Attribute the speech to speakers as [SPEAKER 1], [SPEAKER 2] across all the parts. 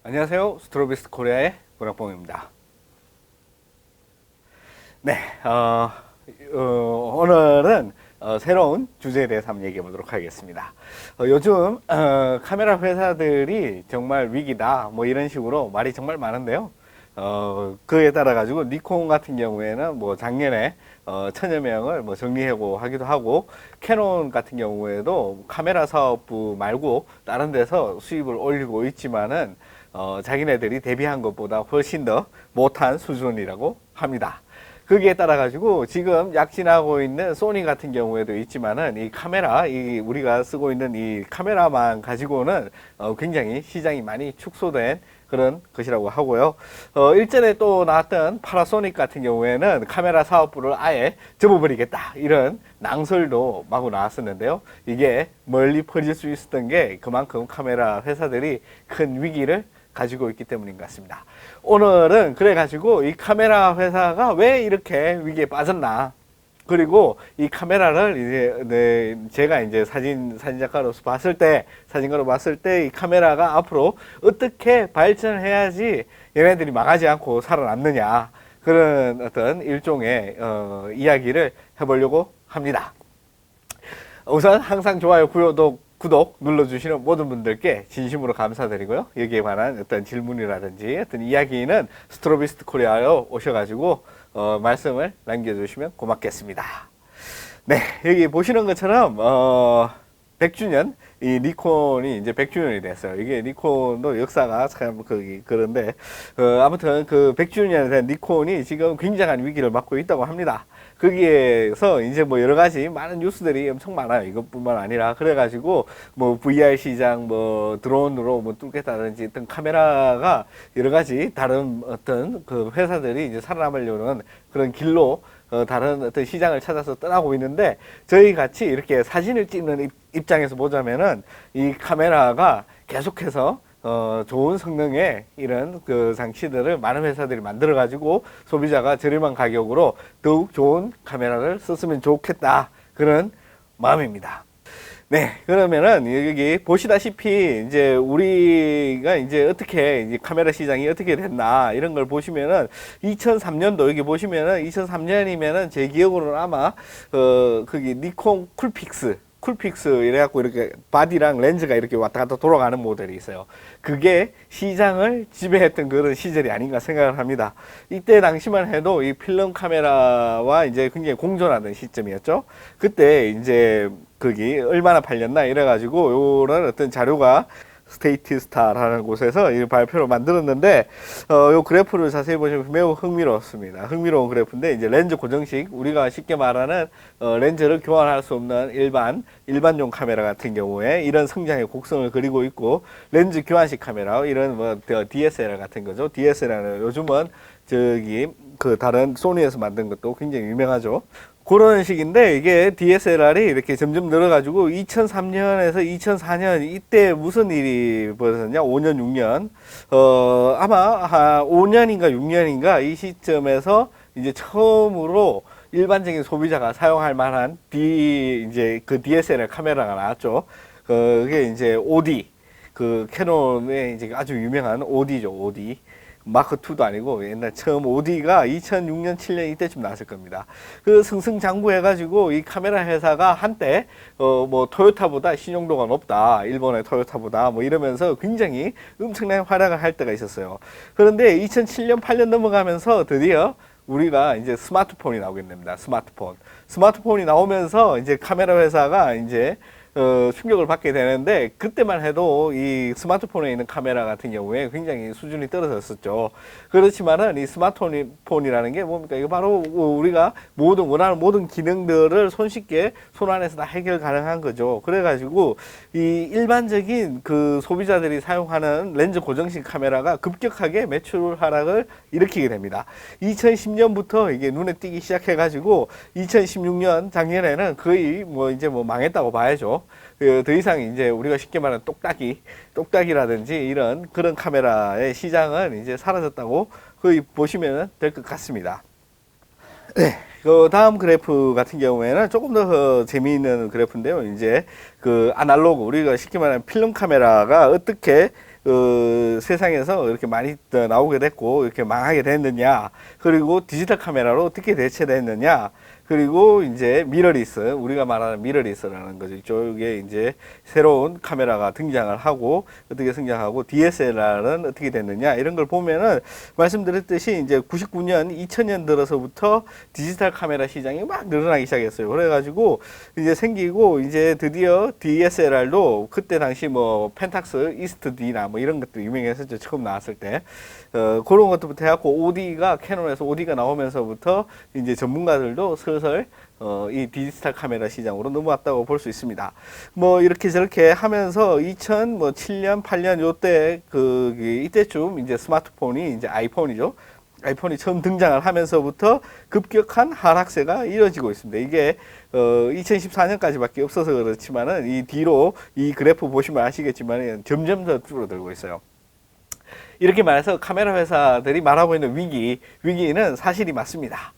[SPEAKER 1] 안녕하세요. 스트로비스트 코리아의 문학봉입니다. 네, 오늘은 새로운 주제에 대해서 한번 얘기해 보도록 하겠습니다. 요즘 카메라 회사들이 정말 위기다, 뭐 이런 식으로 말이 정말 많은데요. 그에 따라 가지고 니콘 같은 경우에는 뭐 작년에 천여 명을 뭐 정리하고 하기도 하고, 캐논 같은 경우에도 카메라 사업부 말고 다른 데서 수입을 올리고 있지만은 자기네들이 대비한 것보다 훨씬 더 못한 수준이라고 합니다. 거기에 따라 가지고 지금 약진하고 있는 소니 같은 경우에도 있지만은 이 카메라, 이 우리가 쓰고 있는 이 카메라만 가지고는 굉장히 시장이 많이 축소된 그런 것이라고 하고요. 일전에 또 나왔던 파나소닉 같은 경우에는 카메라 사업부를 아예 접어버리겠다, 이런 낭설도 마구 나왔었는데요. 이게 멀리 퍼질 수 있었던 게 그만큼 카메라 회사들이 큰 위기를 가지고 있기 때문인 것 같습니다. 오늘은 그래가지고 이 카메라 회사가 왜 이렇게 위기에 빠졌나, 그리고 이 카메라를 이제 제가 이제 사진작가로서 사진가로 봤을 때 이 카메라가 앞으로 어떻게 발전을 해야지 얘네들이 망하지 않고 살아남느냐, 그런 어떤 일종의 이야기를 해보려고 합니다. 우선 항상 좋아요, 구독 눌러주시는 모든 분들께 진심으로 감사드리고요. 여기에 관한 어떤 질문이라든지 어떤 이야기는 스트로비스트 코리아로 오셔가지고 말씀을 남겨주시면 고맙겠습니다. 네, 여기 보시는 것처럼 100주년, 이 니콘이 이제 100주년이 됐어요. 이게 니콘도 역사가 참 그런데 아무튼 그 100주년에 된 니콘이 지금 굉장한 위기를 맞고 있다고 합니다. 거기에서 이제 뭐 여러 가지 많은 뉴스들이 엄청 많아요. 이것뿐만 아니라 그래가지고 뭐 VR 시장, 뭐 드론으로 뭐 뚫겠다든지 어떤 카메라가 여러 가지 다른 어떤 그 회사들이 이제 살아남으려는 그런 길로 다른 어떤 시장을 찾아서 떠나고 있는데, 저희 같이 이렇게 사진을 찍는 입장에서 보자면은 이 카메라가 계속해서 좋은 성능의 이런 그 장치들을 많은 회사들이 만들어 가지고 소비자가 저렴한 가격으로 더욱 좋은 카메라를 썼으면 좋겠다, 그런 마음입니다. 네, 그러면은 여기 보시다시피 이제 우리가 이제 어떻게 이제 카메라 시장이 어떻게 됐나, 이런 걸 보시면은 2003년도 여기 보시면은 2003년이면은 제 기억으로는 아마 거기 니콘 쿨픽스 이래갖고 이렇게 바디랑 렌즈가 이렇게 왔다 갔다 돌아가는 모델이 있어요. 그게 시장을 지배했던 그런 시절이 아닌가 생각을 합니다. 이때 당시만 해도 이 필름 카메라와 이제 굉장히 공존하던 시점이었죠. 그때 이제 거기 얼마나 팔렸나 이래가지고 요런 어떤 자료가 스테이티스타라는 곳에서 이 발표를 만들었는데, 요 그래프를 자세히 보시면 매우 흥미롭습니다. 흥미로운 그래프인데, 이제 렌즈 고정식, 우리가 쉽게 말하는 렌즈를 교환할 수 없는 일반용 카메라 같은 경우에 이런 성장의 곡선을 그리고 있고, 렌즈 교환식 카메라, 이런 뭐 DSLR 같은 거죠. DSLR은 요즘은 저기 그 다른 소니에서 만든 것도 굉장히 유명하죠. 그런 식인데, 이게 DSLR이 이렇게 점점 늘어가지고 2003년에서 2004년 이때 무슨 일이 벌어졌냐, 5년 6년 아마 5년인가 6년인가 이 시점에서 이제 처음으로 일반적인 소비자가 사용할 만한 이제 그 DSLR 카메라가 나왔죠. 그게 이제 OD, 그 캐논의 이제 아주 유명한 OD죠. OD 마크2도 아니고 옛날 처음 OD가 2006년 7년 이때쯤 나왔을 겁니다. 그 승승장구해가지고 이 카메라 회사가 한때 뭐 토요타보다 신용도가 높다, 일본의 토요타보다 뭐 이러면서 굉장히 엄청난 활약을 할 때가 있었어요. 그런데 2007년 8년 넘어가면서 드디어 우리가 이제 스마트폰이 나오게 됩니다. 스마트폰이 나오면서 이제 카메라 회사가 이제 충격을 받게 되는데, 그때만 해도 이 스마트폰에 있는 카메라 같은 경우에 굉장히 수준이 떨어졌었죠. 그렇지만은 이 스마트폰이라는 게 뭡니까? 이거 바로 우리가 원하는 모든 기능들을 손쉽게 손 안에서 다 해결 가능한 거죠. 그래가지고 이 일반적인 그 소비자들이 사용하는 렌즈 고정식 카메라가 급격하게 매출 하락을 일으키게 됩니다. 2010년부터 이게 눈에 띄기 시작해가지고 2016년 작년에는 거의 뭐 이제 뭐 망했다고 봐야죠. 더 이상 이제 우리가 쉽게 말하는 똑딱이라든지 이런 그런 카메라의 시장은 이제 사라졌다고 거의 보시면 될 것 같습니다. 네. 그 다음 그래프 같은 경우에는 조금 더 재미있는 그래프인데요. 이제 그 아날로그, 우리가 쉽게 말하는 필름 카메라가 어떻게 세상에서 이렇게 많이 나오게 됐고 이렇게 망하게 됐느냐, 그리고 디지털 카메라로 어떻게 대체됐느냐, 그리고 이제 미러리스, 우리가 말하는 미러리스라는 거죠. 이쪽에 이제 새로운 카메라가 등장을 하고 어떻게 등장하고 DSLR은 어떻게 됐느냐, 이런 걸 보면은 말씀드렸듯이 이제 99년, 2000년 들어서부터 디지털 카메라 시장이 막 늘어나기 시작했어요. 그래가지고 이제 생기고 이제 드디어 DSLR도 그때 당시 뭐 펜탁스 이스트 D나 뭐 이런 것도 유명했었죠. 처음 나왔을 때. 그런 것부터 해갖고 OD가, 캐논에서 OD가 나오면서부터 이제 전문가들도 슬슬 이 디지털 카메라 시장으로 넘어왔다고 볼 수 있습니다. 뭐 이렇게 저렇게 하면서 2007년, 8년 요때 이때쯤 이제 스마트폰이 이제 아이폰이죠. 아이폰이 처음 등장을 하면서부터 급격한 하락세가 이어지고 있습니다. 이게 2014년까지밖에 없어서 그렇지만은 이 뒤로 이 그래프 보시면 아시겠지만 점점 더 줄어들고 있어요. 이렇게 말해서 카메라 회사들이 말하고 있는 위기는 사실이 맞습니다.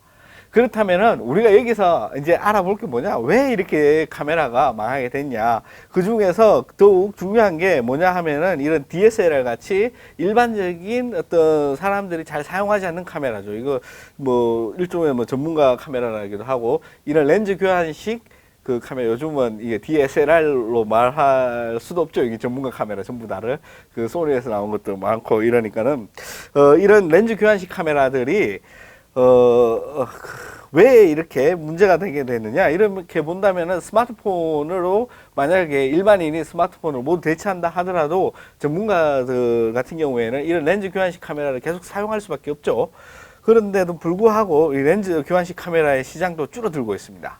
[SPEAKER 1] 그렇다면은 우리가 여기서 이제 알아볼 게 뭐냐, 왜 이렇게 카메라가 망하게 됐냐. 그 중에서 더욱 중요한 게 뭐냐 하면은 이런 DSLR 같이 일반적인 어떤 사람들이 잘 사용하지 않는 카메라죠. 이거 뭐 일종의 뭐 전문가 카메라라기도 하고, 이런 렌즈 교환식 그 카메라, 요즘은 이게 DSLR로 말할 수도 없죠. 이게 전문가 카메라 전부 다를 그 소니에서 나온 것도 많고 이러니까는 이런 렌즈 교환식 카메라들이 왜 이렇게 문제가 되게 되느냐, 이렇게 본다면은 스마트폰으로 만약에 일반인이 스마트폰을 모두 대체한다 하더라도 전문가들 같은 경우에는 이런 렌즈 교환식 카메라를 계속 사용할 수밖에 없죠. 그런데도 불구하고 이 렌즈 교환식 카메라의 시장도 줄어들고 있습니다.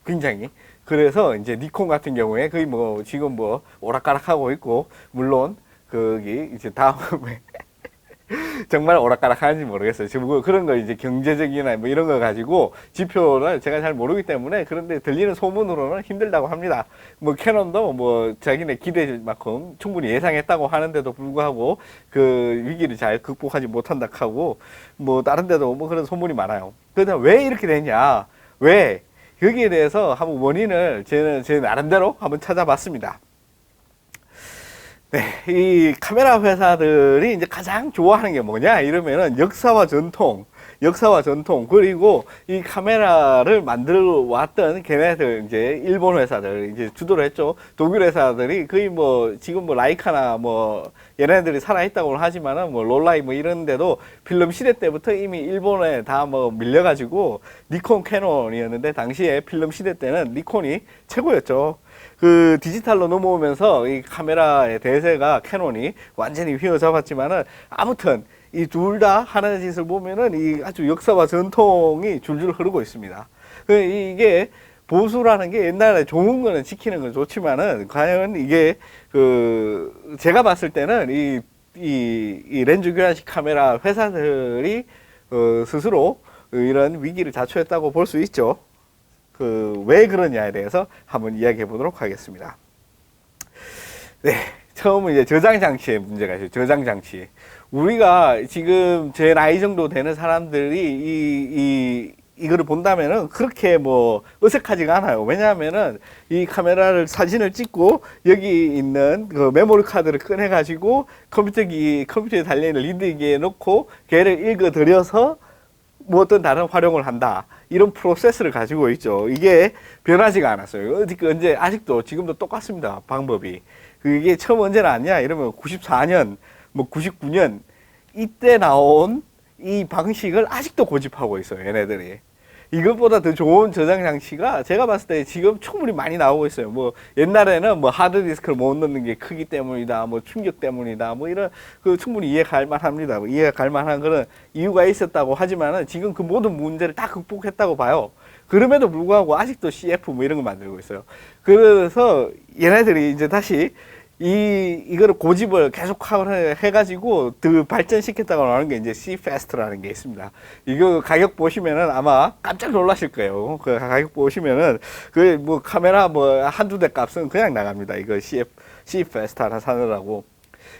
[SPEAKER 1] 굉장히. 그래서 이제 니콘 같은 경우에 거의 뭐 지금 뭐 오락가락하고 있고, 물론 거기 이제 다음에 정말 오락가락하는지 모르겠어요. 지금 뭐 그런 거 이제 경제적이나 뭐 이런 거 가지고 지표를 제가 잘 모르기 때문에, 그런데 들리는 소문으로는 힘들다고 합니다. 뭐 캐논도 뭐 자기네 기대만큼 충분히 예상했다고 하는데도 불구하고 그 위기를 잘 극복하지 못한다 하고, 뭐 다른 데도 뭐 그런 소문이 많아요. 그런데 왜 이렇게 되냐, 왜 여기에 대해서 한번 원인을 제 나름대로 한번 찾아봤습니다. 네, 이 카메라 회사들이 이제 가장 좋아하는 게 뭐냐 이러면은 역사와 전통, 그리고 이 카메라를 만들어 왔던 걔네들, 이제 일본 회사들 이제 주도를 했죠. 독일 회사들이 거의 뭐 지금 뭐 라이카나 뭐 얘네들이 살아있다고 하지만은 뭐 롤라이 뭐 이런 데도 필름 시대 때부터 이미 일본에 다 뭐 밀려가지고 니콘, 캐논이었는데, 당시에 필름 시대 때는 니콘이 최고였죠. 그 디지털로 넘어오면서 이 카메라의 대세가 캐논이 완전히 휘어잡았지만은, 아무튼 이 둘 다 하는 짓을 보면은 이 아주 역사와 전통이 줄줄 흐르고 있습니다. 이게 보수라는 게 옛날에 좋은 거는 지키는 건 좋지만은, 과연 이게 제가 봤을 때는 이 렌즈 교환식 카메라 회사들이 스스로 이런 위기를 자초했다고 볼 수 있죠. 왜 그러냐에 대해서 한번 이야기해 보도록 하겠습니다. 네. 처음은 이제 저장 장치의 문제가 있어요. 저장 장치. 우리가 지금 제 나이 정도 되는 사람들이 이거를 본다면은 그렇게 뭐 어색하지가 않아요. 왜냐하면은 이 카메라를, 사진을 찍고 여기 있는 그 메모리 카드를 꺼내가지고 컴퓨터에 달려있는 리드기에 넣고 걔를 읽어드려서 뭐 어떤 다른 활용을 한다, 이런 프로세스를 가지고 있죠. 이게 변하지가 않았어요. 언제 아직도 지금도 똑같습니다. 방법이. 그게 처음 언제 나왔냐 이러면 94년 뭐 99년 이때 나온 이 방식을 아직도 고집하고 있어요. 얘네들이. 이것보다 더 좋은 저장 장치가 제가 봤을 때 지금 충분히 많이 나오고 있어요. 뭐 옛날에는 뭐 하드디스크를 못 넣는 게 크기 때문이다, 뭐 충격 때문이다, 뭐 이런 충분히 이해갈 만합니다. 이해갈 만한 그런 이유가 있었다고 하지만은 지금 그 모든 문제를 다 극복했다고 봐요. 그럼에도 불구하고 아직도 CF 뭐 이런 거 만들고 있어요. 그래서 얘네들이 이제 다시 이거를 고집을 계속 해가지고 더 발전시켰다고 나오는 게 이제 C-Fast라는 게 있습니다. 이거 가격 보시면은 아마 깜짝 놀라실 거예요. 그 가격 보시면은 그 뭐 카메라 뭐 한두 대 값은 그냥 나갑니다. 이거 C-Fast 하나 사느라고.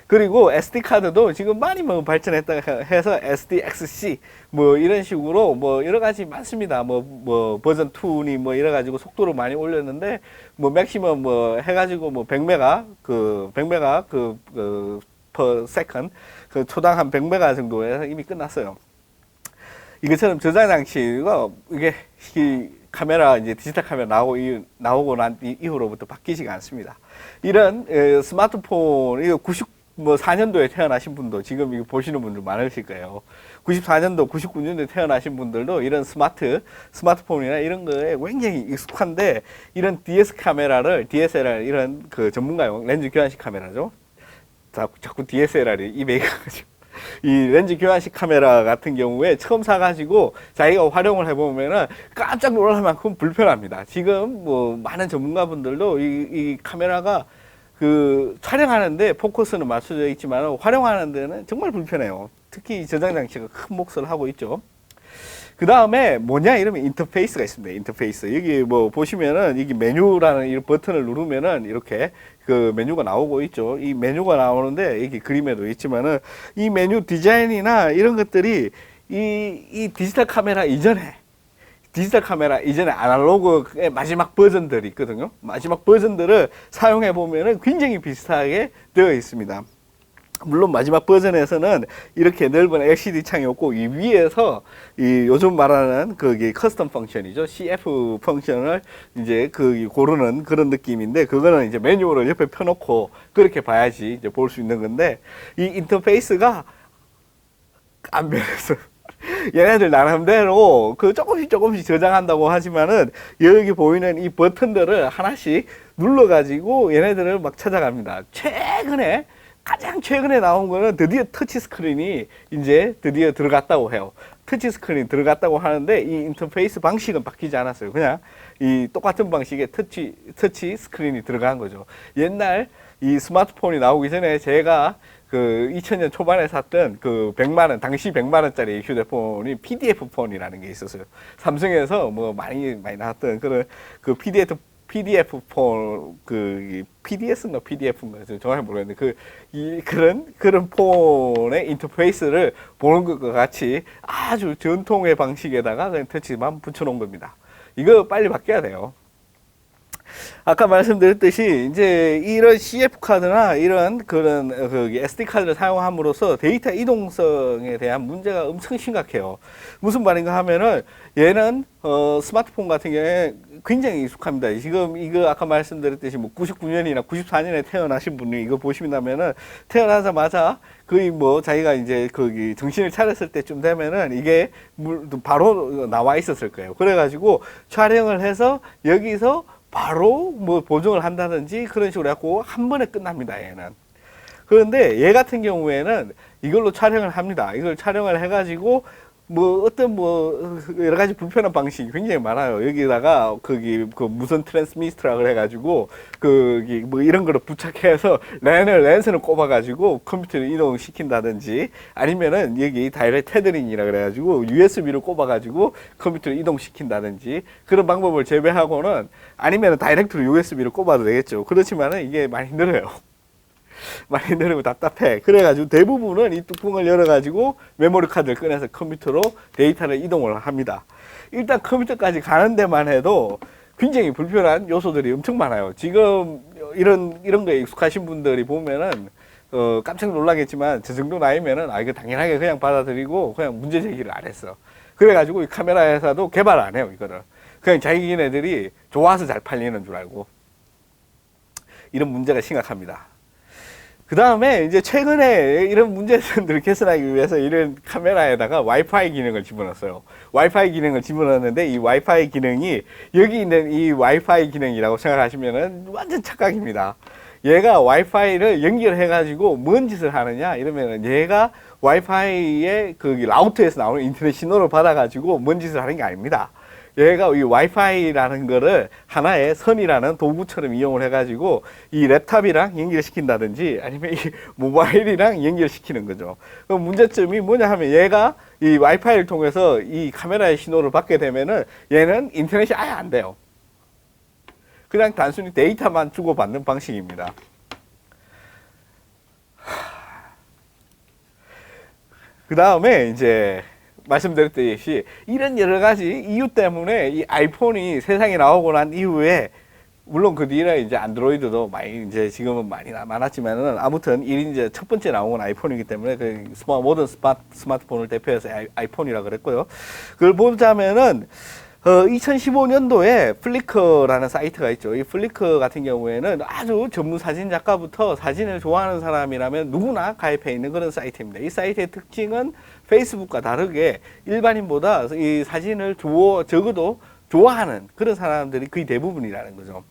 [SPEAKER 1] 그리고 SD 카드도 지금 많이 뭐 발전했다 해서 SDXC 뭐 이런 식으로 뭐 여러 가지 많습니다. 뭐 버전 2니 뭐 이래 가지고 속도를 많이 올렸는데, 뭐 맥시멈 뭐 해가지고 뭐 100메가 per second, 그 초당 한 100메가 정도에서 이미 끝났어요. 이것처럼 저장 장치가 이게 이 카메라 이제 디지털 카메라 나오고 난 이후로부터 바뀌지가 않습니다. 이런 스마트폰 이거 94년도에 태어나신 분도 지금 이거 보시는 분들 많으실 거예요. 94년도, 99년도에 태어나신 분들도 이런 스마트폰이나 이런 거에 굉장히 익숙한데 이런 DSLR 이런 그 전문가용 렌즈 교환식 카메라죠. 자꾸 DSLR이 입에 가지고 이 렌즈 교환식 카메라 같은 경우에 처음 사가지고 자기가 활용을 해보면은 깜짝 놀랄 만큼 불편합니다. 지금 뭐 많은 전문가분들도 이 카메라가 그 촬영하는데 포커스는 맞춰져 있지만 활용하는 데는 정말 불편해요. 특히 저장 장치가 큰 몫을 하고 있죠. 그 다음에 뭐냐 이러면 인터페이스가 있습니다. 인터페이스. 여기 뭐 보시면은 이게 메뉴라는 이 버튼을 누르면은 이렇게 그 메뉴가 나오고 있죠. 이 메뉴가 나오는데 여기 그림에도 있지만은 이 메뉴 디자인이나 이런 것들이 이 디지털 카메라 이전에 아날로그의 마지막 버전들이 있거든요. 마지막 버전들을 사용해 보면은 굉장히 비슷하게 되어 있습니다. 물론 마지막 버전에서는 이렇게 넓은 LCD 창이 없고 이 위에서 이 요즘 말하는 그게 커스텀 펑션이죠. CF 펑션을 이제 그 고르는 그런 느낌인데 그거는 이제 메뉴를 옆에 펴놓고 그렇게 봐야지 이제 볼 수 있는 건데 이 인터페이스가 안 변했어요. 얘네들 나름대로 그 조금씩 저장한다고 하지만은 여기 보이는 이 버튼들을 하나씩 눌러가지고 얘네들을 막 찾아갑니다. 가장 최근에 나온 거는 드디어 터치 스크린이 이제 드디어 들어갔다고 해요. 터치 스크린 들어갔다고 하는데 이 인터페이스 방식은 바뀌지 않았어요. 그냥 이 똑같은 방식의 터치 스크린이 들어간 거죠. 옛날 이 스마트폰이 나오기 전에 제가 그 2000년 초반에 샀던 그 100만 원, 당시 100만 원짜리 휴대폰이 PDF 폰이라는 게 있었어요. 삼성에서 뭐 많이 나왔던 그런 그 PDF 폰, 그, PDS인가 PDF인가 정확히 모르겠는데, 그런 폰의 인터페이스를 보는 것과 같이 아주 전통의 방식에다가 그냥 터치만 붙여놓은 겁니다. 이거 빨리 바뀌어야 돼요. 아까 말씀드렸듯이 이제 이런 CF 카드나 이런 그런 그 SD 카드를 사용함으로써 데이터 이동성에 대한 문제가 엄청 심각해요. 무슨 말인가 하면은 얘는 스마트폰 같은 경우에 굉장히 익숙합니다. 지금 이거 아까 말씀드렸듯이 뭐 99년이나 94년에 태어나신 분이 이거 보시면은 태어나자마자 거의 뭐 자기가 이제 거기 정신을 차렸을 때쯤 되면은 이게 바로 나와 있었을 거예요. 그래가지고 촬영을 해서 여기서 바로 뭐 보정을 한다든지 그런 식으로 해갖고 한 번에 끝납니다, 얘는. 그런데 얘 같은 경우에는 이걸로 촬영을 합니다. 이걸 촬영을 해가지고 뭐 어떤 뭐 여러 가지 불편한 방식이 굉장히 많아요. 여기다가 거기 그 무선 트랜스미터라 그래가지고 거기 뭐 이런 거를 부착해서 렌스를 꼽아가지고 컴퓨터를 이동시킨다든지 아니면은 여기 다이렉트 테더링이라 그래가지고 USB를 꼽아가지고 컴퓨터를 이동시킨다든지 그런 방법을 제외하고는 아니면은 다이렉트로 USB를 꼽아도 되겠죠. 그렇지만은 이게 많이 늘어요. 많이 늘으면 답답해. 그래가지고 대부분은 이 뚜껑을 열어가지고 메모리 카드를 꺼내서 컴퓨터로 데이터를 이동을 합니다. 일단 컴퓨터까지 가는 데만 해도 굉장히 불편한 요소들이 엄청 많아요. 지금 이런 거에 익숙하신 분들이 보면은 깜짝 놀라겠지만 저 정도 나이면은 이거 당연하게 그냥 받아들이고 그냥 문제 제기를 안 했어. 그래가지고 이 카메라 회사도 개발 안 해요, 이거를. 그냥 자기네들이 좋아서 잘 팔리는 줄 알고. 이런 문제가 심각합니다. 그 다음에 이제 최근에 이런 문제들을 개선하기 위해서 이런 카메라에다가 와이파이 기능을 집어넣었어요. 와이파이 기능을 집어넣었는데 이 와이파이 기능이 여기 있는 이 와이파이 기능이라고 생각하시면은 완전 착각입니다. 얘가 와이파이를 연결해가지고 뭔 짓을 하느냐 이러면은 얘가 와이파이의 그 라우터에서 나오는 인터넷 신호를 받아가지고 뭔 짓을 하는 게 아닙니다. 얘가 이 와이파이라는 거를 하나의 선이라는 도구처럼 이용을 해가지고 이 랩탑이랑 연결시킨다든지 아니면 이 모바일이랑 연결시키는 거죠. 그럼 문제점이 뭐냐 하면 얘가 이 와이파이를 통해서 이 카메라의 신호를 받게 되면은 얘는 인터넷이 아예 안 돼요. 그냥 단순히 데이터만 주고받는 방식입니다. 그 다음에 이제 말씀드렸듯이 이런 여러 가지 이유 때문에 이 아이폰이 세상에 나오고 난 이후에 물론 그 뒤에 이제 안드로이드도 많이 이제 지금은 많이 많았지만은 아무튼 이제 첫 번째 나온 건 아이폰이기 때문에 그 모든 스마트폰을 대표해서 아이폰이라 그랬고요. 그걸 보자면은 2015년도에 플리커라는 사이트가 있죠. 이 플리커 같은 경우에는 아주 전문 사진 작가부터 사진을 좋아하는 사람이라면 누구나 가입해 있는 그런 사이트입니다. 이 사이트의 특징은 페이스북과 다르게 일반인보다 이 사진을 적어도 좋아하는 그런 사람들이 거의 대부분이라는 거죠.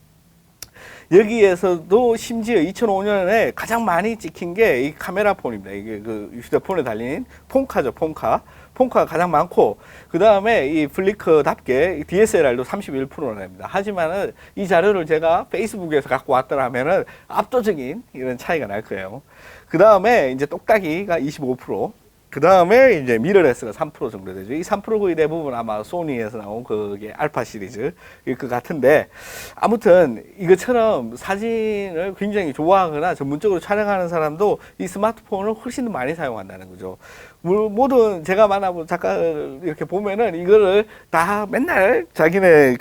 [SPEAKER 1] 여기에서도 심지어 2005년에 가장 많이 찍힌 게 이 카메라 폰입니다. 이게 그 휴대폰에 달린 폰카죠, 폰카. 폰카가 가장 많고, 그 다음에 이 플리커답게 DSLR도 31%나 됩니다. 하지만은 이 자료를 제가 페이스북에서 갖고 왔더라면은 압도적인 이런 차이가 날 거예요. 그 다음에 이제 똑딱이가 25%. 그 다음에 이제 미러레스가 3% 정도 되죠. 이 3% 거의 대부분 아마 소니에서 나온 그게 알파 시리즈 그 같은데, 아무튼 이것처럼 사진을 굉장히 좋아하거나 전문적으로 촬영하는 사람도 이 스마트폰을 훨씬 더 많이 사용한다는 거죠. 모든 제가 만나본 작가를 이렇게 보면은 이거를 다 맨날 자기네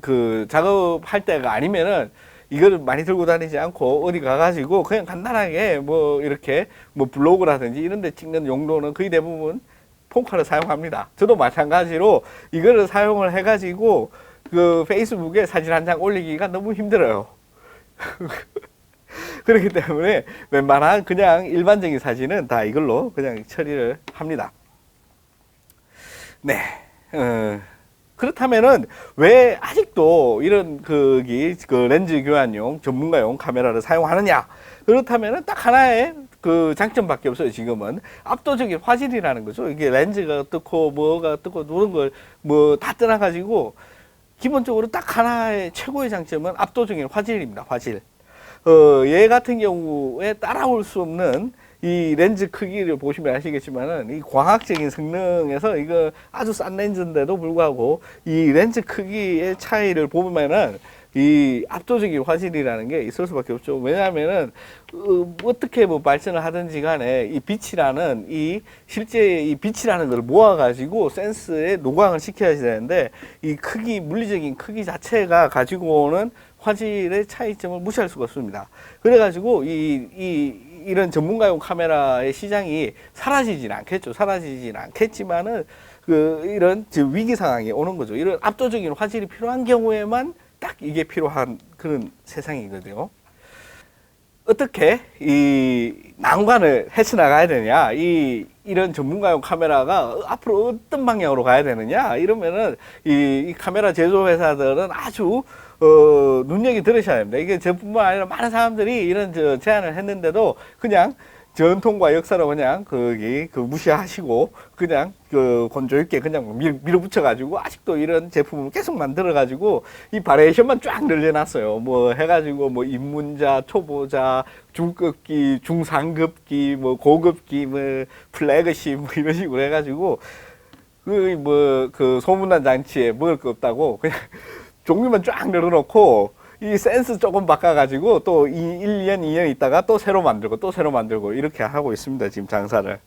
[SPEAKER 1] 그 작업할 때가 아니면은 이거를 많이 들고 다니지 않고 어디 가가지고 그냥 간단하게 뭐 이렇게 뭐 블로그라든지 이런 데 찍는 용도는 거의 대부분 폰카를 사용합니다. 저도 마찬가지로 이거를 사용을 해가지고 그 페이스북에 사진 한 장 올리기가 너무 힘들어요. 그렇기 때문에 웬만한 그냥 일반적인 사진은 다 이걸로 그냥 처리를 합니다. 네. 그렇다면은 왜 아직도 이런 그 렌즈 교환용 전문가용 카메라를 사용하느냐? 그렇다면은 딱 하나의 그 장점밖에 없어요. 지금은 압도적인 화질이라는 거죠. 이게 렌즈가 어떻고 뭐가 어떻고 이런 걸 뭐 다 떠나가지고 기본적으로 딱 하나의 최고의 장점은 압도적인 화질입니다. 화질. 얘 같은 경우에 따라올 수 없는 이 렌즈 크기를 보시면 아시겠지만은 이 광학적인 성능에서 이거 아주 싼 렌즈인데도 불구하고 이 렌즈 크기의 차이를 보면은 이 압도적인 화질이라는 게 있을 수밖에 없죠. 왜냐하면은 어떻게 뭐 발전을 하든지 간에 이 빛이라는 실제 이 빛이라는 걸 모아가지고 센스에 노광을 시켜야 되는데 이 크기, 물리적인 크기 자체가 가지고 오는 화질의 차이점을 무시할 수가 없습니다. 그래가지고 이런 전문가용 카메라의 시장이 사라지진 않겠죠. 사라지진 않겠지만은 이런 위기 상황이 오는 거죠. 이런 압도적인 화질이 필요한 경우에만 딱 이게 필요한 그런 세상이거든요. 어떻게 이 난관을 헤쳐나가야 되냐, 이런 전문가용 카메라가 앞으로 어떤 방향으로 가야 되느냐, 이러면은 이 카메라 제조 회사들은 아주 눈여겨 들으셔야 됩니다. 이게 저뿐만 아니라 많은 사람들이 이런 제안을 했는데도 그냥 전통과 역사로 그냥 무시하시고 그냥 건조 있게 그냥 밀어붙여가지고 아직도 이런 제품을 계속 만들어가지고 이 바리에이션만 쫙 늘려놨어요. 뭐 해가지고 뭐 입문자, 초보자, 중급기, 중상급기, 뭐 고급기, 뭐 플래그십 뭐 이런 식으로 해가지고 소문난 장치에 먹을 거 없다고 그냥 종류만 쫙 늘어놓고 이 센스 조금 바꿔가지고 또 1년, 2년 있다가 또 새로 만들고 이렇게 하고 있습니다. 지금 장사를.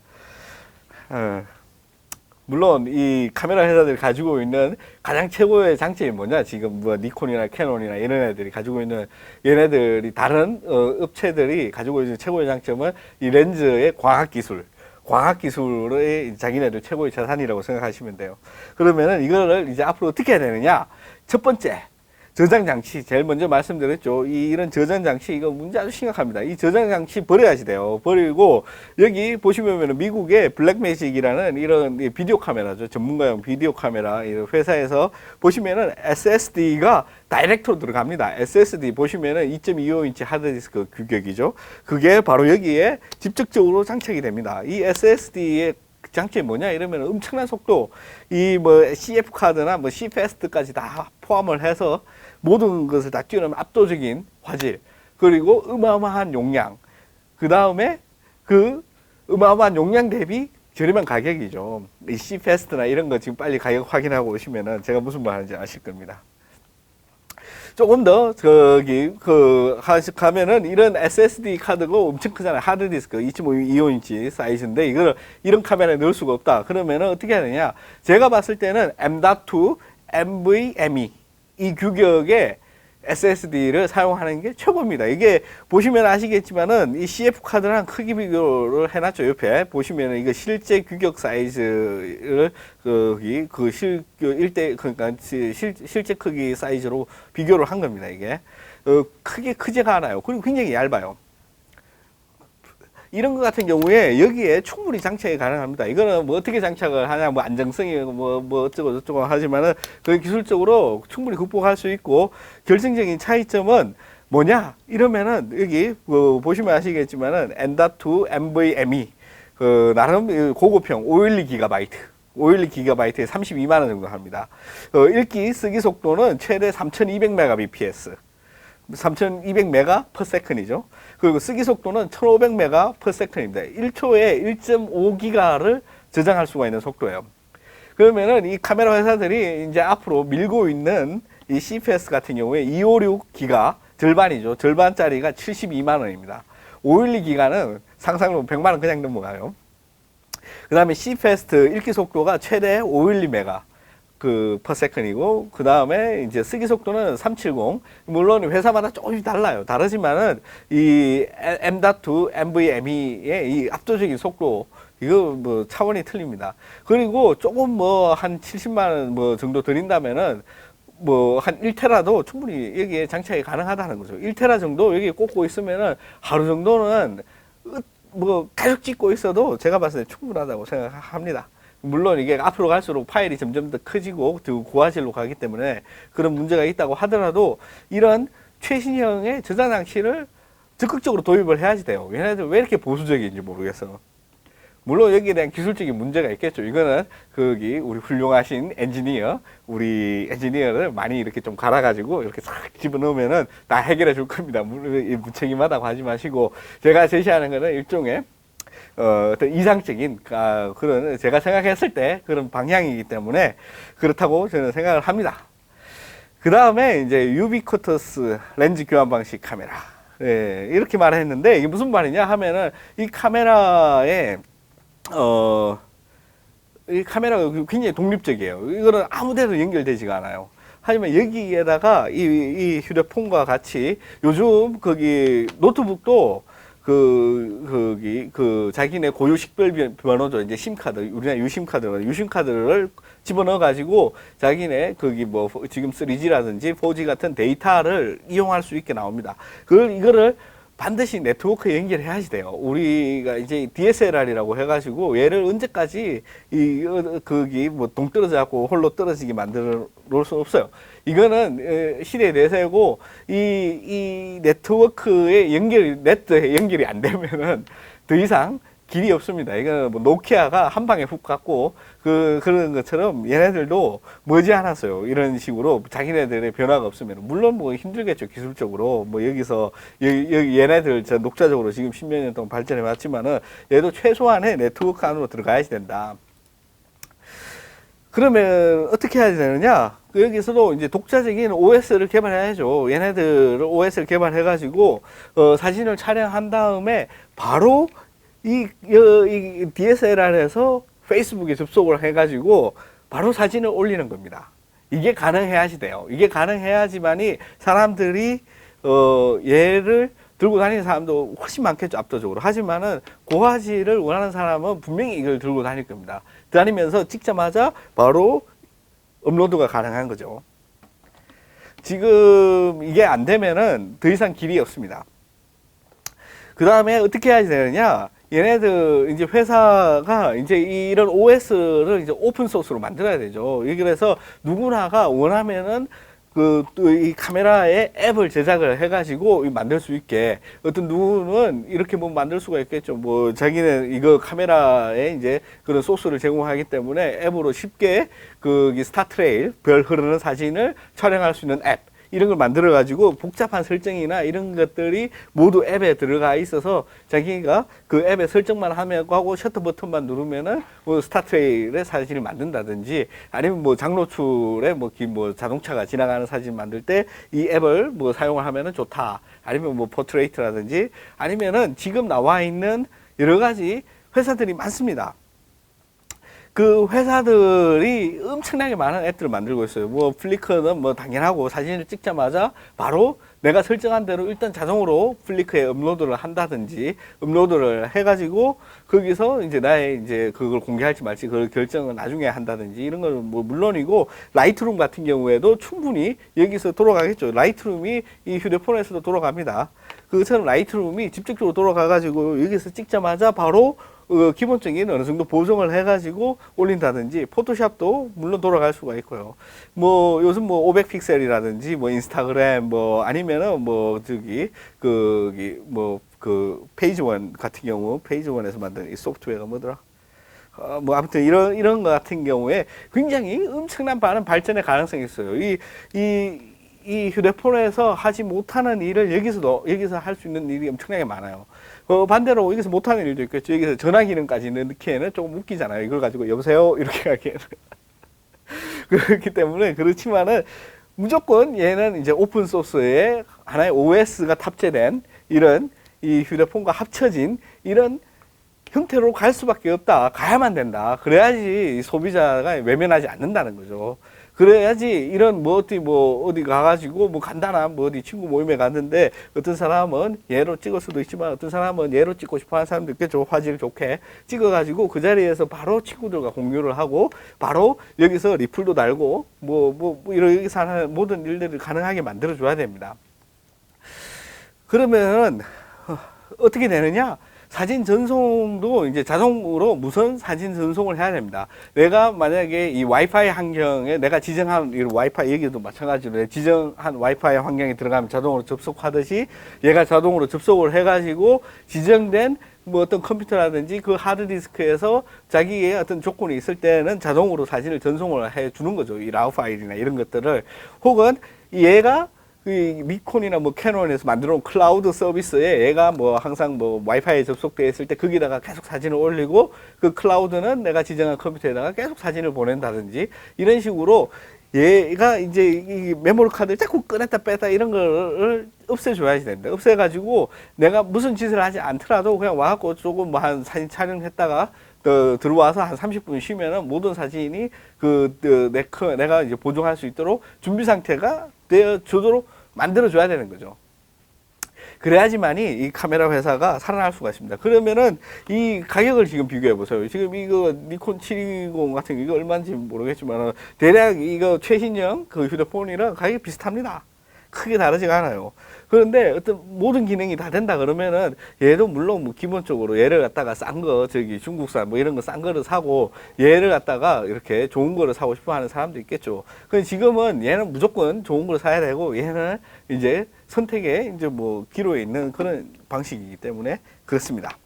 [SPEAKER 1] 물론 이 카메라 회사들이 가지고 있는 가장 최고의 장점이 뭐냐? 지금 뭐 니콘이나 캐논이나 이런 애들이 가지고 있는 얘네들이 다른 업체들이 가지고 있는 최고의 장점은 이 렌즈의 광학기술의 자기네들 최고의 자산이라고 생각하시면 돼요. 그러면은 이거를 이제 앞으로 어떻게 해야 되느냐? 첫 번째, 저장장치. 제일 먼저 말씀드렸죠. 이런 저장장치, 이거 문제 아주 심각합니다. 이 저장장치 버려야지 돼요. 버리고, 여기 보시면 미국의 블랙매직이라는 이런 비디오 카메라죠. 전문가용 비디오 카메라 회사에서 보시면은 SSD가 다이렉트로 들어갑니다. SSD 보시면은 2.25인치 하드디스크 규격이죠. 그게 바로 여기에 직접적으로 장착이 됩니다. 이 SSD의 장점이 뭐냐 이러면 엄청난 속도, CF 카드나 C패스트까지 다 포함을 해서 모든 것을 다 뛰어넘는 압도적인 화질, 그리고 어마어마한 용량, 그 다음에 어마어마한 용량 대비 저렴한 가격이죠. 이 C패스트나 이런 거 지금 빨리 가격 확인하고 오시면은 제가 무슨 말 하는지 아실 겁니다. 조금 더 가면은 이런 SSD 카드가 엄청 크잖아요. 하드디스크 2.25인치 사이즈인데 이런 카메라에 넣을 수가 없다. 그러면은 어떻게 하느냐? 제가 봤을 때는 M.2 NVMe 이 규격의 SSD를 사용하는 게 최고입니다. 이게 보시면 아시겠지만은 이 CF 카드랑 크기 비교를 해놨죠. 옆에 보시면은 이거 실제 규격 사이즈를 그러니까 실제 크기 사이즈로 비교를 한 겁니다. 이게 크게 크지가 않아요. 그리고 굉장히 얇아요. 이런 것 같은 경우에 여기에 충분히 장착이 가능합니다. 이거는 뭐 어떻게 장착을 하냐, 뭐 안정성이 뭐 어쩌고 저쩌고 하지만은 그 기술적으로 충분히 극복할 수 있고, 결정적인 차이점은 뭐냐? 이러면은 여기 보시면 아시겠지만은 M.2 NVMe 나름 고급형 512GB 512GB에 32만 원 정도 합니다. 읽기 쓰기 속도는 최대 3200Mbps 3200MB/s이죠. 그리고 쓰기 속도는 1500MB/s입니다. 1초에 1.5기가를 저장할 수가 있는 속도예요. 그러면은 이 카메라 회사들이 이제 앞으로 밀고 있는 이 CFS 같은 경우에 256기가 절반이죠. 절반짜리가 72만 원입니다. 512기가는 상상으로 100만 원 그냥 넘어가요. 그 다음에 Cfast 읽기 속도가 최대 512메가 per-sec이고, 그 다음에 이제 쓰기 속도는 370. 물론 회사마다 조금씩 달라요. 다르지만은 이 M.2 NVMe의 이 압도적인 속도, 이거 뭐 차원이 틀립니다. 그리고 조금 뭐 한 70만 원 뭐 정도 드린다면은 뭐 한 1테라도 충분히 여기에 장착이 가능하다는 거죠. 1테라 정도 여기에 꽂고 있으면은 하루 정도는 뭐 계속 찍고 있어도 제가 봤을 때 충분하다고 생각합니다. 물론 이게 앞으로 갈수록 파일이 점점 더 커지고 고화질로 가기 때문에 그런 문제가 있다고 하더라도 이런 최신형의 저장 장치를 적극적으로 도입을 해야지 돼요. 얘네들 왜 이렇게 보수적인지 모르겠어. 물론 여기에 대한 기술적인 문제가 있겠죠. 이거는 우리 훌륭하신 우리 엔지니어를 많이 이렇게 좀 갈아가지고 이렇게 싹 집어넣으면은 다 해결해 줄 겁니다. 물론 무책임하다고 하지 마시고, 제가 제시하는 거는 일종의 어떤 이상적인 그런 제가 생각했을 때 그런 방향이기 때문에 그렇다고 저는 생각을 합니다. 그 다음에 이제 유비쿼터스 렌즈 교환 방식 카메라, 이렇게 말했는데 이게 무슨 말이냐 하면은 이 카메라에 이 카메라가 굉장히 독립적이에요. 이거는 아무데도 연결되지가 않아요. 하지만 여기에다가 이 휴대폰과 같이 요즘 노트북도 자기네 고유 식별 번호죠. 이제 심카드, 우리나라 유심카드를 집어넣어 가지고 자기네 지금 3G라든지 4G 같은 데이터를 이용할 수 있게 나옵니다. 이거를 반드시 네트워크에 연결해야지 돼요. 우리가 이제 DSLR이라고 해가지고 얘를 언제까지 동떨어져 갖고 홀로 떨어지게 만들어 놓을 수 없어요. 이거는 시대의 대세고, 이 네트워크에 네트에 연결이 안 되면은 더 이상 길이 없습니다. 이거는 뭐 노키아가 한 방에 훅 갔고, 그런 것처럼 얘네들도 머지않았어요. 이런 식으로 자기네들의 변화가 없으면. 물론 뭐 힘들겠죠. 기술적으로. 뭐 여기서, 얘네들 녹자적으로 지금 10몇 년 동안 발전해 왔지만은 얘도 최소한의 네트워크 안으로 들어가야지 된다. 그러면 어떻게 해야 되느냐? 여기서도 이제 독자적인 OS를 개발해야죠. 얘네들 OS를 개발해가지고, 사진을 촬영한 다음에 바로 이 DSLR에서 페이스북에 접속을 해가지고 바로 사진을 올리는 겁니다. 이게 가능해야지 돼요. 이게 가능해야지만이 사람들이 얘를 들고 다니는 사람도 훨씬 많겠죠, 압도적으로. 하지만은 고화질을 원하는 사람은 분명히 이걸 들고 다닐 겁니다. 다니면서 찍자마자 바로 업로드가 가능한 거죠. 지금 이게 안 되면은 더 이상 길이 없습니다. 그 다음에 어떻게 해야 되느냐? 얘네들 이제 회사가 이제 이런 OS를 이제 오픈 소스로 만들어야 되죠. 그래서 누구나가 원하면은 이 카메라에 앱을 제작을 해가지고 만들 수 있게, 어떤 누구는 이렇게 뭐 만들 수가 있겠죠. 뭐 자기는 이거 카메라에 이제 그런 소스를 제공하기 때문에 앱으로 쉽게 스타트레일 별 흐르는 사진을 촬영할 수 있는 앱, 이런 걸 만들어 가지고 복잡한 설정이나 이런 것들이 모두 앱에 들어가 있어서 자기가 그 앱에 설정만 하고 셔터 버튼만 누르면은 뭐 스타트레일의 사진을 만든다든지, 아니면 뭐 장노출에 뭐 자동차가 지나가는 사진 만들 때 이 앱을 뭐 사용을 하면은 좋다. 아니면 뭐 포트레이트라든지, 아니면은 지금 나와 있는 여러 가지 회사들이 많습니다. 그 회사들이 엄청나게 많은 앱들을 만들고 있어요. 뭐 플리커는 뭐 당연하고 사진을 찍자마자 바로 내가 설정한 대로 일단 자동으로 플리커에 업로드를 한다든지 업로드를 해가지고 거기서 이제 나의 이제 그걸 공개할지 말지 그걸 결정을 나중에 한다든지 이런 건 뭐 물론이고, 라이트룸 같은 경우에도 충분히 여기서 돌아가겠죠. 라이트룸이 이 휴대폰에서도 돌아갑니다. 그것처럼 라이트룸이 직접적으로 돌아가가지고 여기서 찍자마자 바로 기본적인 어느 정도 보정을 해가지고 올린다든지, 포토샵도 물론 돌아갈 수가 있고요. 뭐 요즘 뭐 500픽셀이라든지 뭐 인스타그램 뭐 아니면은 뭐 저기 그 페이지 원 같은 경우, 페이지 원에서 만든 이 소프트웨어가 뭐더라? 뭐 아무튼 이런 거 같은 경우에 굉장히 엄청난 많은 발전의 가능성이 있어요. 이 휴대폰에서 하지 못하는 일을 여기서 할 수 있는 일이 엄청나게 많아요. 반대로 여기서 못하는 일도 있겠죠. 여기서 전화 기능까지 넣기에는 조금 웃기잖아요. 이걸 가지고 여보세요? 이렇게 하기에는. 그렇기 때문에 그렇지만은 무조건 얘는 이제 오픈소스의 하나의 OS가 탑재된 이런 이 휴대폰과 합쳐진 이런 형태로 갈 수밖에 없다. 가야만 된다. 그래야지 소비자가 외면하지 않는다는 거죠. 그래야지 이런 어디 가가지고 뭐 간단한 어디 친구 모임에 갔는데 어떤 사람은 얘로 찍을 수도 있지만 어떤 사람은 얘로 찍고 싶어 하는 사람도 있겠죠. 화질 좋게 찍어가지고 그 자리에서 바로 친구들과 공유를 하고 바로 여기서 리플도 달고 이런 여기서 하는 모든 일들을 가능하게 만들어줘야 됩니다. 그러면 어떻게 되느냐? 사진 전송도 이제 자동으로 무선 사진 전송을 해야 됩니다. 내가 만약에 이 와이파이 환경에 내가 지정한 이 와이파이, 여기도 마찬가지로 지정한 와이파이 환경에 들어가면 자동으로 접속하듯이 얘가 자동으로 접속을 해가지고 지정된 뭐 어떤 컴퓨터라든지 그 하드디스크에서 자기의 어떤 조건이 있을 때는 자동으로 사진을 전송을 해 주는 거죠. 이 라우 파일이나 이런 것들을. 혹은 얘가 이 니콘이나 뭐 캐논에서 만들어 놓은 클라우드 서비스에 얘가 뭐 항상 뭐 와이파이에 접속되어 있을 때 거기다가 계속 사진을 올리고 그 클라우드는 내가 지정한 컴퓨터에다가 계속 사진을 보낸다든지 이런 식으로 얘가 이제 이 메모리 카드를 자꾸 꺼냈다 뺐다 이런 거를 없애줘야지 된다. 없애가지고 내가 무슨 짓을 하지 않더라도 그냥 와갖고 조금 뭐 한 사진 촬영했다가 들어와서 한 30분 쉬면은 모든 사진이 내가 이제 보정할 수 있도록 준비 상태가 되어주도록 만들어줘야 되는 거죠. 그래야지만이 이 카메라 회사가 살아날 수가 있습니다. 그러면은 이 가격을 지금 비교해 보세요. 지금 이거 니콘 720 같은 거 이거 얼마인지 모르겠지만 대략 이거 최신형 그 휴대폰이랑 가격이 비슷합니다. 크게 다르지가 않아요. 그런데 어떤 모든 기능이 다 된다 그러면은 얘도 물론 뭐 기본적으로 얘를 갖다가 싼 거 저기 중국산 뭐 이런 거 싼 거를 사고 얘를 갖다가 이렇게 좋은 거를 사고 싶어 하는 사람도 있겠죠. 근데 지금은 얘는 무조건 좋은 걸 사야 되고 얘는 이제 선택에 이제 뭐 기로에 있는 그런 방식이기 때문에 그렇습니다.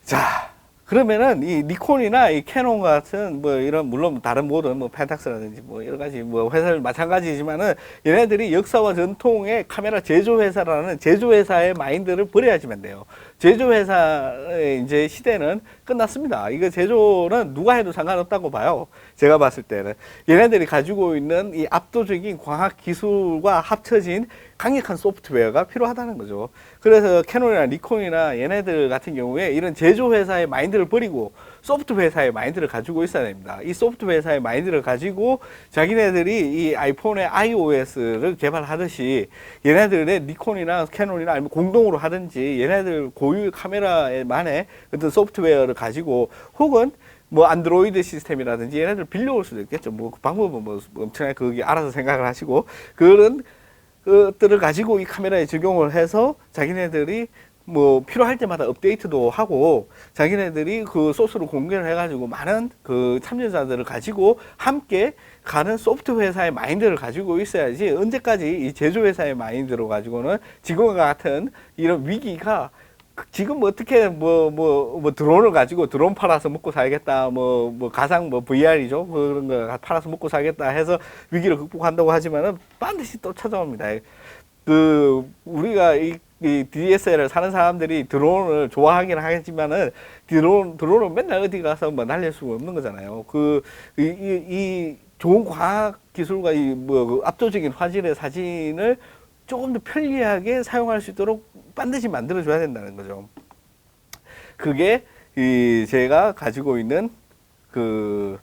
[SPEAKER 1] 자, 그러면은 이 니콘이나 이 캐논 같은 뭐 이런 물론 다른 모든 뭐 펜탁스라든지 뭐 여러 가지 뭐 회사들 마찬가지지만은 얘네들이 역사와 전통의 카메라 제조 회사라는 제조 회사의 마인드를 버려야지만 돼요. 제조 회사의 이제 시대는 끝났습니다. 이거 제조는 누가 해도 상관없다고 봐요. 제가 봤을 때는 얘네들이 가지고 있는 이 압도적인 과학 기술과 합쳐진 강력한 소프트웨어가 필요하다는 거죠. 그래서 캐논이나 니콘이나 얘네들 같은 경우에 이런 제조 회사의 마인드를 버리고 소프트 회사의 마인드를 가지고 있어야 됩니다. 이 소프트 회사의 마인드를 가지고 자기네들이 이 아이폰의 iOS를 개발하듯이 얘네들의 니콘이나 캐논이나 아니면 공동으로 하든지 얘네들 고유 카메라만의 어떤 소프트웨어를 가지고 혹은 뭐 안드로이드 시스템이라든지 얘네들 빌려올 수도 있겠죠. 뭐 그 방법은 뭐 엄청나게 거기 알아서 생각을 하시고 그런 것들을 가지고 이 카메라에 적용을 해서 자기네들이 뭐 필요할 때마다 업데이트도 하고 자기네들이 그 소스를 공개를 해가지고 많은 그 참여자들을 가지고 함께 가는 소프트 회사의 마인드를 가지고 있어야지 언제까지 이 제조 회사의 마인드로 가지고는 지금과 같은 이런 위기가 지금 어떻게 뭐 드론을 가지고 드론 팔아서 먹고 살겠다 뭐 가상 뭐 VR이죠 그런 거 팔아서 먹고 살겠다 해서 위기를 극복한다고 하지만은 반드시 또 찾아옵니다. 우리가 이 DSLR 사는 사람들이 드론을 좋아하긴 하겠지만은 드론을 맨날 어디 가서 뭐 날릴 수가 없는 거잖아요. 이 좋은 과학 기술과 이 뭐 압도적인 화질의 사진을 조금 더 편리하게 사용할 수 있도록 반드시 만들어줘야 된다는 거죠. 그게 제가 가지고 있는 그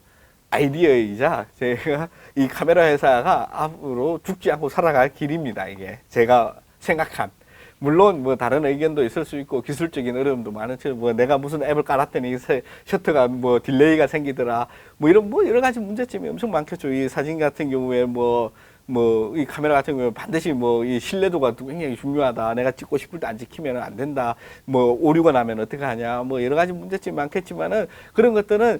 [SPEAKER 1] 아이디어이자 제가 이 카메라 회사가 앞으로 죽지 않고 살아갈 길입니다. 이게 제가 생각한. 물론 뭐 다른 의견도 있을 수 있고 기술적인 어려움도 많은 뭐 내가 무슨 앱을 깔았더니 셔터가 뭐 딜레이가 생기더라 뭐 이런 뭐 여러 가지 문제점이 엄청 많겠죠. 이 사진 같은 경우에 뭐 이 카메라 같은 경우에 반드시 뭐 이 신뢰도가 굉장히 중요하다. 내가 찍고 싶을 때 안 찍히면 안 된다. 뭐 오류가 나면 어떻게 하냐. 뭐 여러 가지 문제점이 많겠지만은 그런 것들은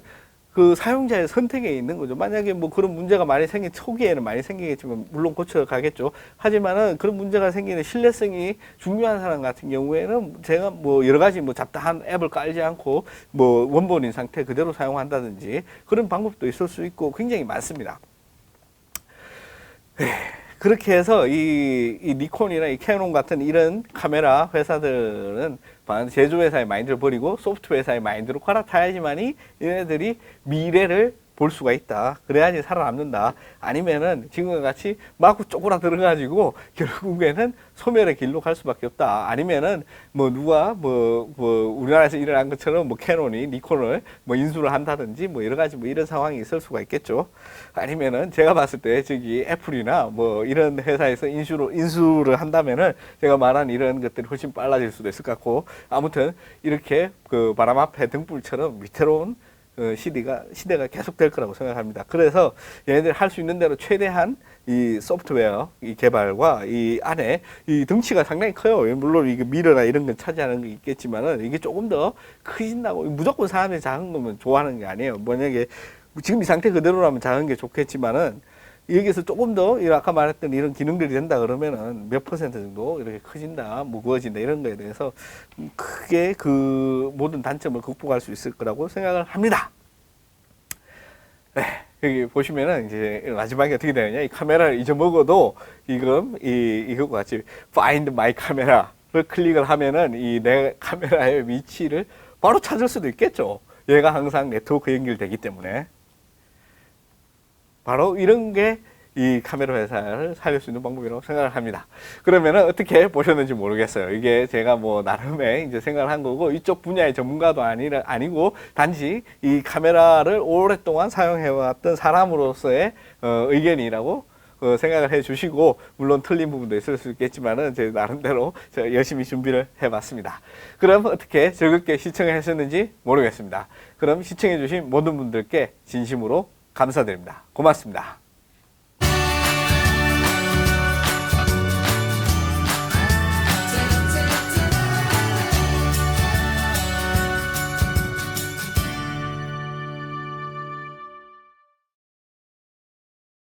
[SPEAKER 1] 그 사용자의 선택에 있는 거죠. 만약에 뭐 그런 문제가 많이 생긴 초기에는 많이 생기겠지만 물론 고쳐가겠죠. 하지만은 그런 문제가 생기는 신뢰성이 중요한 사람 같은 경우에는 제가 뭐 여러 가지 뭐 잡다한 앱을 깔지 않고 뭐 원본인 상태 그대로 사용한다든지 그런 방법도 있을 수 있고 굉장히 많습니다. 그렇게 해서 이 니콘이나 이 캐논 같은 이런 카메라 회사들은 제조회사의 마인드를 버리고 소프트웨어 회사의 마인드로 갈아타야지만이 얘네들이 미래를 볼 수가 있다. 그래야지 살아남는다. 아니면은 지금과 같이 마구 쪼그라들어가지고 결국에는 소멸의 길로 갈 수밖에 없다. 아니면은 뭐 누가 뭐 우리나라에서 일어난 것처럼 뭐 캐논이 니콘을 뭐 인수를 한다든지 뭐 여러 가지 뭐 이런 상황이 있을 수가 있겠죠. 아니면은 제가 봤을 때 저기 애플이나 뭐 이런 회사에서 인수를 한다면은 제가 말한 이런 것들이 훨씬 빨라질 수도 있을 것 같고 아무튼 이렇게 그 바람 앞에 등불처럼 위태로운 시대가 계속될 거라고 생각합니다. 그래서 얘네들 할 수 있는 대로 최대한 이 소프트웨어 이 개발과 이 안에 이 덩치가 상당히 커요. 물론 이게 미러나 이런 건 차지하는 게 있겠지만은 이게 조금 더 커진다고 무조건 사람이 작은 거면 좋아하는 게 아니에요. 만약에 지금 이 상태 그대로라면 작은 게 좋겠지만은 여기서 조금 더 아까 말했던 이런 기능들이 된다 그러면은 몇 퍼센트 정도 이렇게 커진다, 무거워진다 이런 거에 대해서 크게 그 모든 단점을 극복할 수 있을 거라고 생각을 합니다. 네, 여기 보시면은 이제 마지막에 어떻게 되느냐, 이 카메라를 잊어먹어도 이것과 같이 Find My Camera를 클릭을 하면은 이 내 카메라의 위치를 바로 찾을 수도 있겠죠. 얘가 항상 네트워크 연결되기 때문에. 바로 이런 게 이 카메라 회사를 살릴 수 있는 방법이라고 생각을 합니다. 그러면은 어떻게 보셨는지 모르겠어요. 이게 제가 뭐 나름의 이제 생각을 한 거고 이쪽 분야의 전문가도 아니고 단지 이 카메라를 오랫동안 사용해왔던 사람으로서의 의견이라고 생각을 해 주시고 물론 틀린 부분도 있을 수 있겠지만은 제 나름대로 제가 열심히 준비를 해봤습니다. 그럼 어떻게 즐겁게 시청을 하셨는지 모르겠습니다. 그럼 시청해 주신 모든 분들께 진심으로 감사드립니다. 고맙습니다.